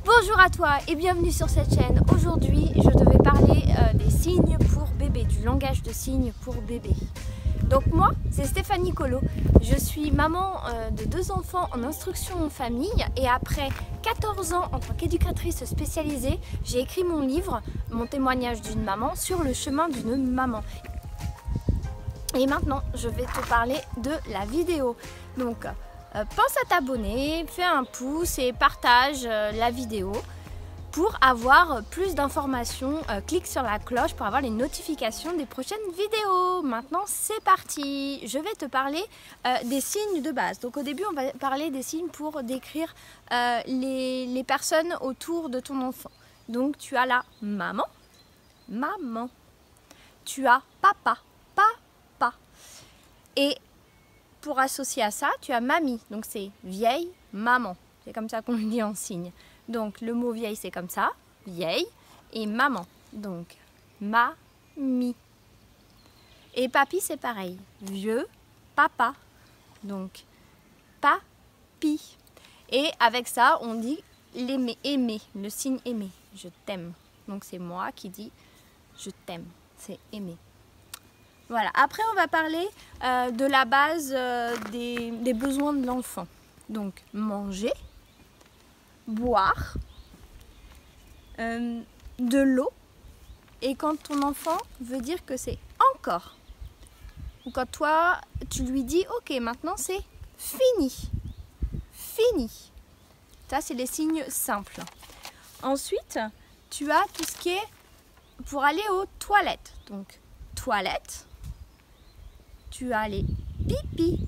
Bonjour à toi et bienvenue sur cette chaîne. Aujourd'hui, je devais parler des signes pour bébé, du langage de signes pour bébé. Donc moi, c'est Stéphanie Colo. Je suis maman de 2 enfants en instruction en famille et après 14 ans en tant qu'éducatrice spécialisée, j'ai écrit mon livre, mon témoignage d'une maman sur le chemin d'une maman. Et maintenant, je vais te parler de la vidéo. Donc, pense à t'abonner, fais un pouce et partage la vidéo pour avoir plus d'informations. Clique sur la cloche pour avoir les notifications des prochaines vidéos. Maintenant, c'est parti. Je vais te parler des signes de base. Donc, au début, on va parler des signes pour décrire les personnes autour de ton enfant. Donc, tu as la maman, maman. Tu as papa, papa. Et pour associer à ça, tu as mamie, donc c'est vieille, maman. C'est comme ça qu'on le dit en signe. Donc le mot vieille, c'est comme ça, vieille, et maman, donc mamie. Et papy, c'est pareil, vieux, papa, donc papi. Et avec ça, on dit l'aimer, aimer, le signe aimer, je t'aime. Donc c'est moi qui dis je t'aime, c'est aimer. Voilà. Après, on va parler de la base des besoins de l'enfant. Donc, manger, boire, de l'eau. Et quand ton enfant veut dire que c'est encore. Ou quand toi, tu lui dis, ok, maintenant c'est fini. Fini. Ça, c'est les signes simples. Ensuite, tu as tout ce qui est pour aller aux toilettes. Donc, toilettes. Tu as les pipi,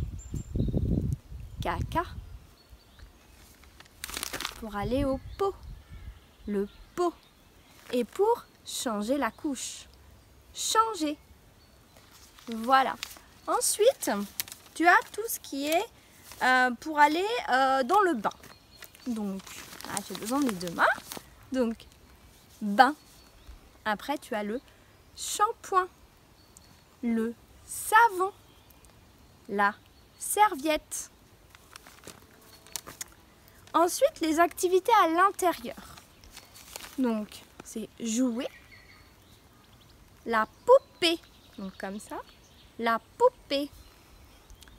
caca, pour aller au pot, le pot, et pour changer la couche, changer. Voilà. Ensuite, tu as tout ce qui est pour aller dans le bain. Donc, j'ai besoin des 2 mains. Donc, bain. Après, tu as le shampoing, le savon, la serviette. Ensuite, les activités à l'intérieur. Donc, c'est jouer, la poupée, donc comme ça, la poupée,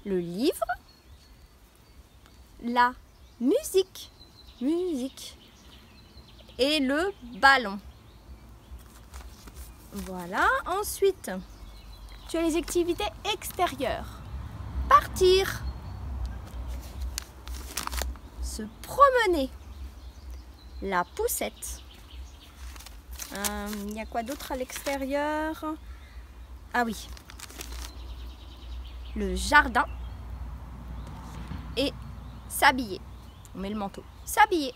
le livre, la musique, musique, et le ballon. Voilà. Ensuite, tu as les activités extérieures. Partir. Se promener. La poussette. Il y a quoi d'autre à l'extérieur? Ah oui. Le jardin. Et s'habiller. On met le manteau. S'habiller.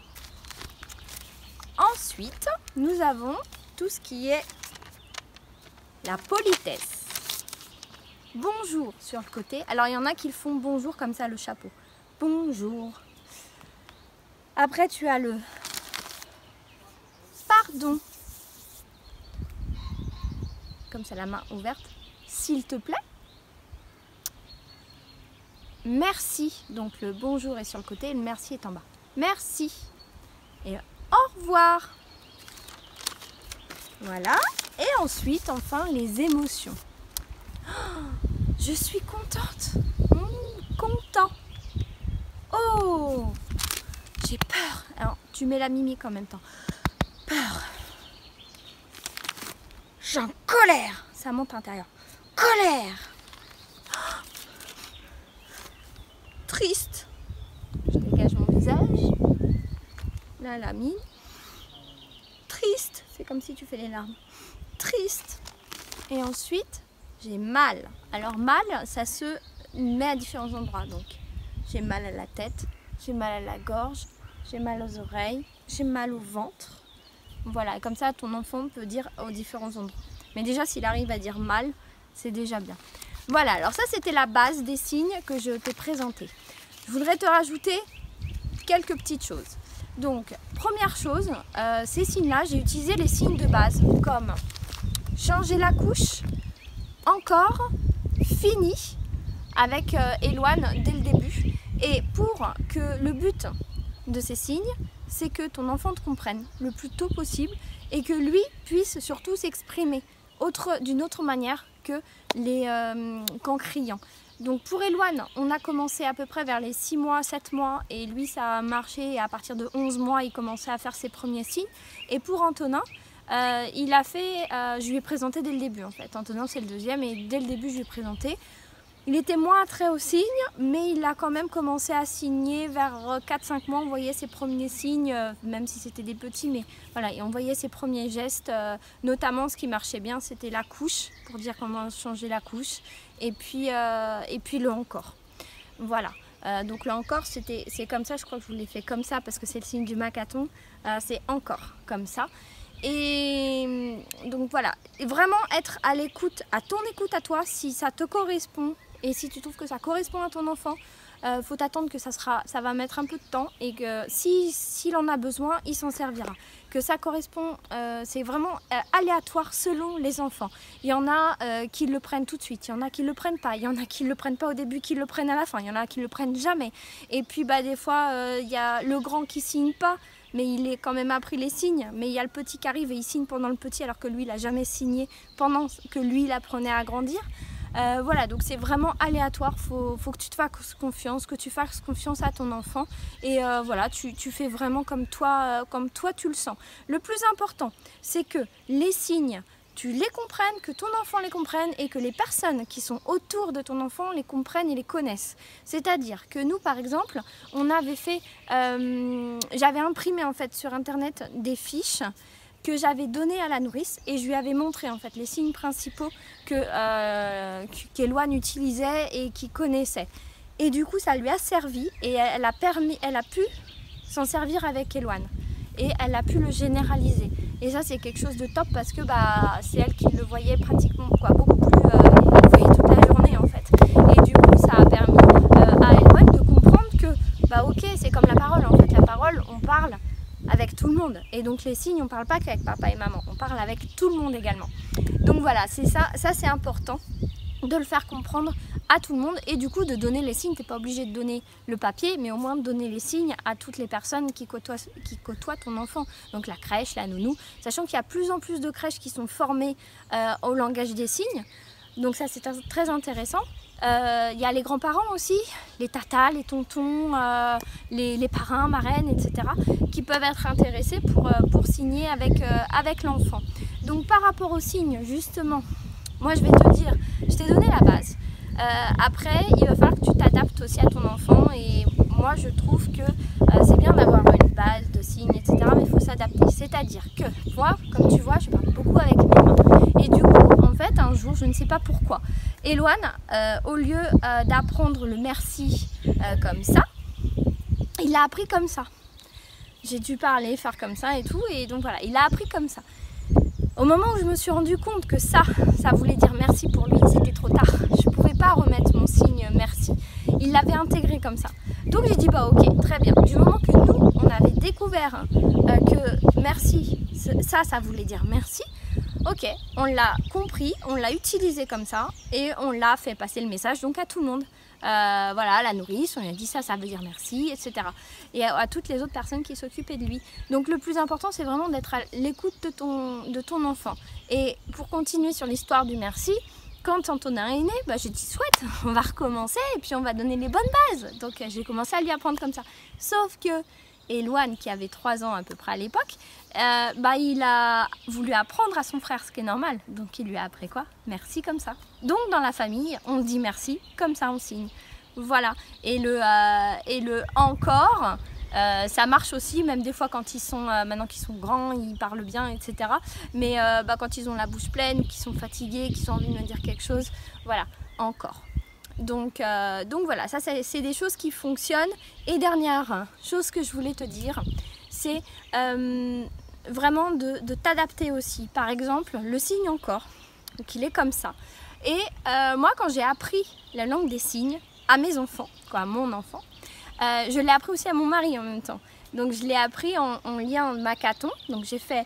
Ensuite, nous avons tout ce qui est la politesse. Bonjour sur le côté. Alors, il y en a qui le font bonjour comme ça, le chapeau. Bonjour. Après, tu as le pardon. Comme ça, la main ouverte. S'il te plaît. Merci. Donc, le bonjour est sur le côté et le merci est en bas. Merci. Et au revoir. Voilà. Et ensuite, enfin, les émotions. Je suis contente. Content. Oh, j'ai peur. Alors, tu mets la mimique en même temps. Peur. J'ai en colère. Ça monte à l'intérieur. Colère. Triste. Je dégage mon visage. Là, la mine. Triste. C'est comme si tu fais les larmes. Triste. Et ensuite, j'ai mal. Alors mal, ça se met à différents endroits. Donc, j'ai mal à la tête, j'ai mal à la gorge, j'ai mal aux oreilles, j'ai mal au ventre. Voilà, comme ça, ton enfant peut dire aux différents endroits. Mais déjà, s'il arrive à dire mal, c'est déjà bien. Voilà, alors ça, c'était la base des signes que je t'ai présentés. Je voudrais te rajouter quelques petites choses. Donc, première chose, ces signes-là, j'ai utilisé les signes de base comme changer la couche, encore, fini, avec Éloane dès le début. Et pour que le but de ces signes, c'est que ton enfant te comprenne le plus tôt possible et que lui puisse surtout s'exprimer d'une autre manière que qu'en criant. Donc pour Eloane, on a commencé à peu près vers les 6 mois, 7 mois et lui ça a marché et à partir de 11 mois il commençait à faire ses premiers signes. Et pour Antonin, je lui ai présenté dès le début en fait. Antonin c'est le deuxième et dès le début je lui ai présenté. Il était moins attrait aux signes, mais il a quand même commencé à signer vers 4-5 mois. On voyait ses premiers signes, même si c'était des petits, mais voilà, et on voyait ses premiers gestes. Notamment, ce qui marchait bien, c'était la couche, pour dire comment changer la couche, et puis le encore. Voilà. Donc le encore, c'est comme ça, je crois que je vous l'ai fait comme ça, parce que c'est le signe du Makaton, c'est encore, comme ça. Et donc voilà, vraiment être à l'écoute, à ton écoute à toi, si ça te correspond. Et si tu trouves que ça correspond à ton enfant, faut t'attendre que ça va mettre un peu de temps et que s'il en a besoin, il s'en servira. Que ça correspond, c'est vraiment aléatoire selon les enfants. Il y en a qui le prennent tout de suite, il y en a qui le prennent pas, il y en a qui le prennent pas au début, qui le prennent à la fin, il y en a qui le prennent jamais. Et puis des fois, il y a le grand qui signe pas, mais il est quand même appris les signes. Mais il y a le petit qui arrive et il signe pendant le petit alors que lui, il n'a jamais signé pendant que lui, il apprenait à grandir. Voilà, donc c'est vraiment aléatoire, faut que tu te fasses confiance, que tu fasses confiance à ton enfant et voilà, tu fais vraiment comme toi tu le sens. Le plus important, c'est que les signes, tu les comprennes, que ton enfant les comprenne et que les personnes qui sont autour de ton enfant les comprennent et les connaissent. C'est-à-dire que nous, par exemple, on avait fait, j'avais imprimé en fait sur internet des fiches que j'avais donné à la nourrice et je lui avais montré en fait les signes principaux qu'Eloane utilisait et qu'il connaissait. Et du coup ça lui a servi et elle a pu s'en servir avec Eloane et elle a pu le généraliser. Et ça c'est quelque chose de top parce que c'est elle qui le voyait pratiquement beaucoup plus, elle le voyait toute la journée en fait. Et du coup ça a permis à Eloane de comprendre que ok, c'est comme la parole en fait, la parole on parle avec tout le monde et donc les signes on parle pas qu'avec papa et maman, on parle avec tout le monde également. Donc voilà, c'est ça c'est important de le faire comprendre à tout le monde et du coup de donner les signes. Tu n'es pas obligé de donner le papier mais au moins de donner les signes à toutes les personnes qui côtoient ton enfant, donc la crèche, la nounou, sachant qu'il y a plus en plus de crèches qui sont formées au langage des signes, donc ça c'est très intéressant. Il y a les grands-parents aussi, les tatas, les tontons, les parrains, marraines, etc. qui peuvent être intéressés pour signer avec l'enfant. Donc par rapport aux signes, justement, moi je vais te dire, je t'ai donné la base. Après, il va falloir que tu t'adaptes aussi à ton enfant et moi je trouve que c'est bien d'avoir une base de signes, etc. mais il faut s'adapter. C'est-à-dire que moi, comme tu vois, je parle beaucoup avec mes mains. Et du coup, en fait, un jour, je ne sais pas pourquoi, Eloane, au lieu d'apprendre le merci comme ça, il l'a appris comme ça. J'ai dû parler, faire comme ça et tout, et donc voilà, il a appris comme ça. Au moment où je me suis rendu compte que ça voulait dire merci pour lui, c'était trop tard. Je ne pouvais pas remettre mon signe merci. Il l'avait intégré comme ça. Donc j'ai dit ok, très bien. Du moment que nous, on avait découvert que merci, ça voulait dire merci, ok, on l'a compris, on l'a utilisé comme ça et on l'a fait passer le message donc à tout le monde. Voilà, la nourrice, on lui a dit ça veut dire merci, etc. Et à toutes les autres personnes qui s'occupaient de lui. Donc le plus important, c'est vraiment d'être à l'écoute de ton enfant. Et pour continuer sur l'histoire du merci, quand Antonin est né, j'ai dit souhaite, on va recommencer et puis on va donner les bonnes bases. Donc j'ai commencé à lui apprendre comme ça. Sauf que Eloane, qui avait 3 ans à peu près à l'époque, il a voulu apprendre à son frère, ce qui est normal. Donc il lui a appris quoi? Merci comme ça. Donc dans la famille, on dit merci, comme ça on signe. Voilà. Et le encore, ça marche aussi, même des fois quand ils sont, maintenant qu'ils sont grands, ils parlent bien, etc. Mais quand ils ont la bouche pleine, qu'ils sont fatigués, qu'ils ont envie de me dire quelque chose, voilà, encore. Donc voilà, ça c'est des choses qui fonctionnent. Et dernière chose que je voulais te dire, c'est vraiment de t'adapter aussi. Par exemple, le signe encore, donc il est comme ça. Et moi quand j'ai appris la langue des signes à mes enfants, à mon enfant, je l'ai appris aussi à mon mari en même temps. Donc je l'ai appris en lien Makaton. Donc j'ai fait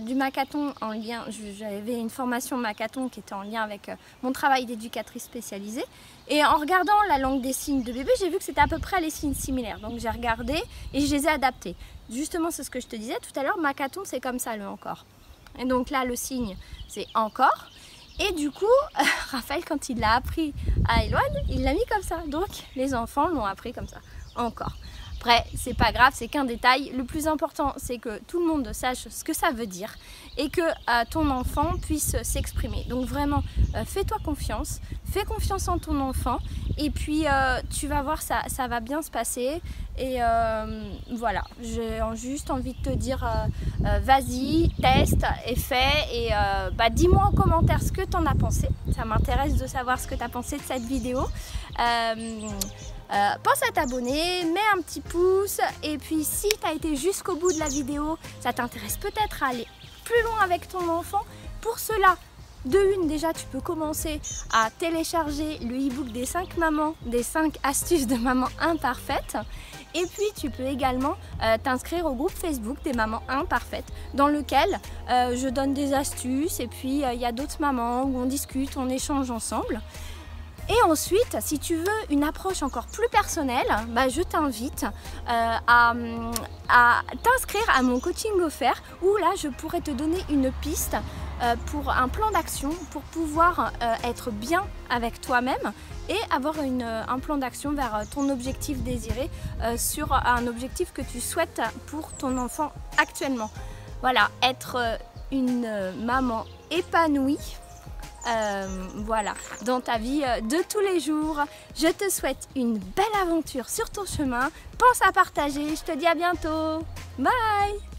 du Makaton en lien, j'avais une formation Makaton qui était en lien avec mon travail d'éducatrice spécialisée. Et en regardant la langue des signes de bébé, j'ai vu que c'était à peu près les signes similaires. Donc j'ai regardé et je les ai adaptés. justement c'est ce que je te disais tout à l'heure, Makaton c'est comme ça le encore. Et donc là le signe c'est encore. Et du coup, Raphaël quand il l'a appris à Eloane, il l'a mis comme ça. Donc les enfants l'ont appris comme ça, encore. Après, c'est pas grave, c'est qu'un détail. Le plus important, c'est que tout le monde sache ce que ça veut dire et que ton enfant puisse s'exprimer. Donc vraiment, fais-toi confiance, fais confiance en ton enfant et puis tu vas voir, ça va bien se passer. Et voilà, j'ai juste envie de te dire, vas-y, teste et fais. Et dis-moi en commentaire ce que tu en as pensé. Ça m'intéresse de savoir ce que tu as pensé de cette vidéo. Pense à t'abonner, mets un petit pouce et puis si tu as été jusqu'au bout de la vidéo, ça t'intéresse peut-être à aller plus loin avec ton enfant. Pour cela, déjà tu peux commencer à télécharger le e-book des 5 mamans, des 5 astuces de maman imparfaite. Et puis tu peux également t'inscrire au groupe Facebook des mamans imparfaites dans lequel je donne des astuces et puis il y a d'autres mamans où on discute, on échange ensemble. Et ensuite, si tu veux une approche encore plus personnelle, je t'invite à t'inscrire à mon coaching offert où là, je pourrais te donner une piste pour un plan d'action pour pouvoir être bien avec toi-même et avoir un plan d'action vers ton objectif désiré sur un objectif que tu souhaites pour ton enfant actuellement. Voilà, être une maman épanouie. Voilà, dans ta vie de tous les jours. Je te souhaite une belle aventure sur ton chemin. Pense à partager. Je te dis à bientôt. Bye!